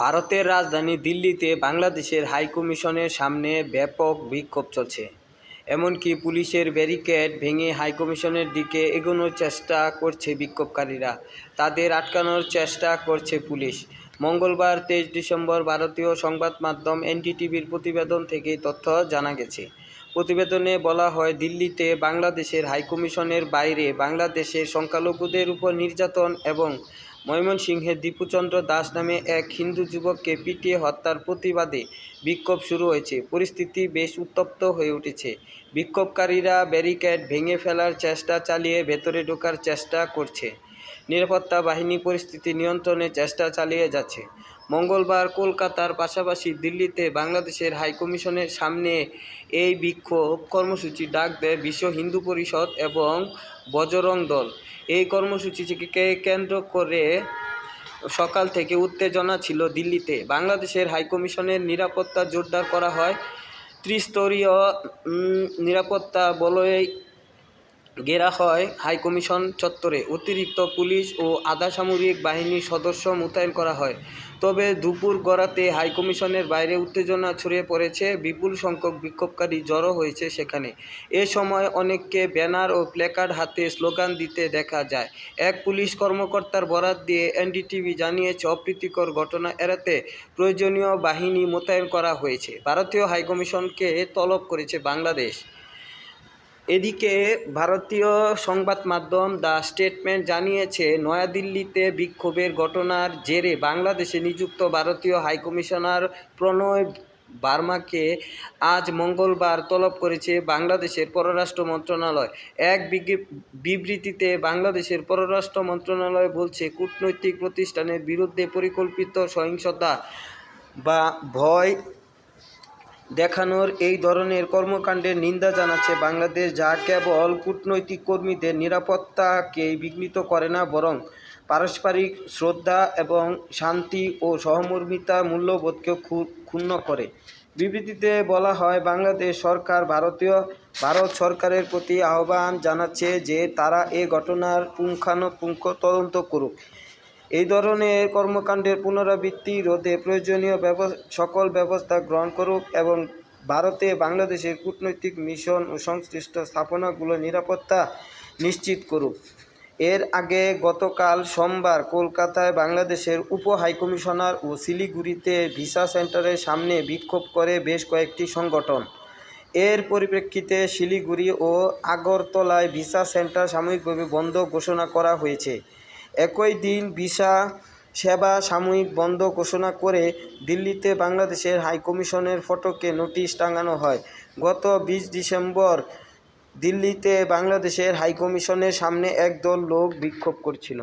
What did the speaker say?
ভারতের রাজধানী দিল্লিতে বাংলাদেশের হাইকমিশনের সামনে ব্যাপক বিক্ষোভ চলছে। এমনকি পুলিশের ব্যারিকেড ভেঙে হাইকমিশনের দিকে এগোনোর চেষ্টা করছে বিক্ষোভকারীরা। তাদের আটকানোর চেষ্টা করছে পুলিশ। মঙ্গলবার 23 ডিসেম্বর ভারতীয় সংবাদ মাধ্যম এনডিটিভির প্রতিবেদন থেকে তথ্য জানা গেছে। প্রতিবেদনে বলা হয়, দিল্লিতে বাংলাদেশের হাইকমিশনের বাইরে বাংলাদেশের সংখ্যালঘুদের উপর নির্যাতন এবং ময়মনসিংহে দীপুচন্দ্র দাস নামে এক হিন্দু যুবককে পিটিয়ে হত্যার প্রতিবাদে বিক্ষোভ শুরু হয়েছে। পরিস্থিতি বেশ উত্তপ্ত হয়ে উঠেছে। বিক্ষোভকারীরা ব্যারিকেড ভেঙে ফেলার চেষ্টা চালিয়ে ভেতরে ঢোকার চেষ্টা করছে। নিরাপত্তা বাহিনী পরিস্থিতি নিয়ন্ত্রণের চেষ্টা চালিয়ে যাচ্ছে। মঙ্গলবার কলকাতার পাশাপাশি দিল্লিতে বাংলাদেশের হাইকমিশনের সামনে এই বিক্ষোভ কর্মসূচি ডাক দেয় বিশ্ব হিন্দু পরিষদ এবং বজরং দল। এই কর্মসূচিকে কেন্দ্র করে সকাল থেকে উত্তেজনা ছিল দিল্লিতে। বাংলাদেশের হাইকমিশনের নিরাপত্তা জোরদার করা হয়। ত্রিস্তরীয় নিরাপত্তা বলয়ে ঘেরা হয় হাইকমিশন চত্বরে। অতিরিক্ত পুলিশ ও আধা সামরিক বাহিনীর সদস্য মোতায়েন করা হয়। তবে দুপুর গড়াতে হাইকমিশনের বাইরে উত্তেজনা ছড়িয়ে পড়েছে। বিপুল সংখ্যক বিক্ষোভকারী জড়ো হয়েছে সেখানে। এ সময় অনেককে ব্যানার ও প্ল্যাকার্ড হাতে স্লোগান দিতে দেখা যায়। এক পুলিশ কর্মকর্তার বরাত দিয়ে এনডিটিভি জানিয়েছে, অপ্রীতিকর ঘটনা এড়াতে প্রয়োজনীয় বাহিনী মোতায়েন করা হয়েছে। ভারতীয় হাইকমিশনকে তলব করেছে বাংলাদেশ। এদিকে ভারতীয় সংবাদ মাধ্যম দ্য স্টেটমেন্ট জানিয়েছে, নয়াদিল্লিতে বিক্ষোভের ঘটনার জেরে বাংলাদেশে নিযুক্ত ভারতীয় হাইকমিশনার প্রণয় বার্মাকে আজ মঙ্গলবার তলব করেছে বাংলাদেশের পররাষ্ট্র মন্ত্রণালয়। এক বিবৃতিতে বাংলাদেশের পররাষ্ট্র মন্ত্রণালয় বলছে, কূটনৈতিক প্রতিষ্ঠানের বিরুদ্ধে পরিকল্পিত সহিংসতা বা ভয় দেখানোর এই ধরনের কর্মকাণ্ডের নিন্দা জানাচ্ছে বাংলাদেশ, যা কেবল কূটনৈতিক কর্মীদের নিরাপত্তাকেই বিঘ্নিত করে না, বরং পারস্পরিক শ্রদ্ধা এবং শান্তি ও সহমর্মিতার মূল্যবোধকেও ক্ষুণ্ণ করে। বিবৃতিতে বলা হয়, বাংলাদেশ সরকার ভারত সরকারের প্রতি আহ্বান জানাচ্ছে যে তারা এ ঘটনার পুঙ্খানুপুঙ্খ তদন্ত করুক, এই ধরনের কর্মকাণ্ডের পুনরাবৃত্তি রোধে প্রয়োজনীয় সকল ব্যবস্থা গ্রহণ করুক এবং ভারতে বাংলাদেশের কূটনৈতিক মিশন ও সংশ্লিষ্ট স্থাপনাগুলোর নিরাপত্তা নিশ্চিত করুক। এর আগে গতকাল সোমবার কলকাতায় বাংলাদেশের উপ হাইকমিশনার ও শিলিগুড়িতে ভিসা সেন্টারের সামনে বিক্ষোভ করে বেশ কয়েকটি সংগঠন। এর পরিপ্রেক্ষিতে শিলিগুড়ি ও আগরতলায় ভিসা সেন্টার সাময়িকভাবে বন্ধ ঘোষণা করা হয়েছে। একই দিন ভিসা সেবা সাময়িক বন্ধ ঘোষণা করে দিল্লিতে বাংলাদেশের হাইকমিশনের ফটকে নোটিশ টাঙানো হয়। গত 20 ডিসেম্বর দিল্লিতে বাংলাদেশের হাইকমিশনের সামনে একদল লোক বিক্ষোভ করছিল।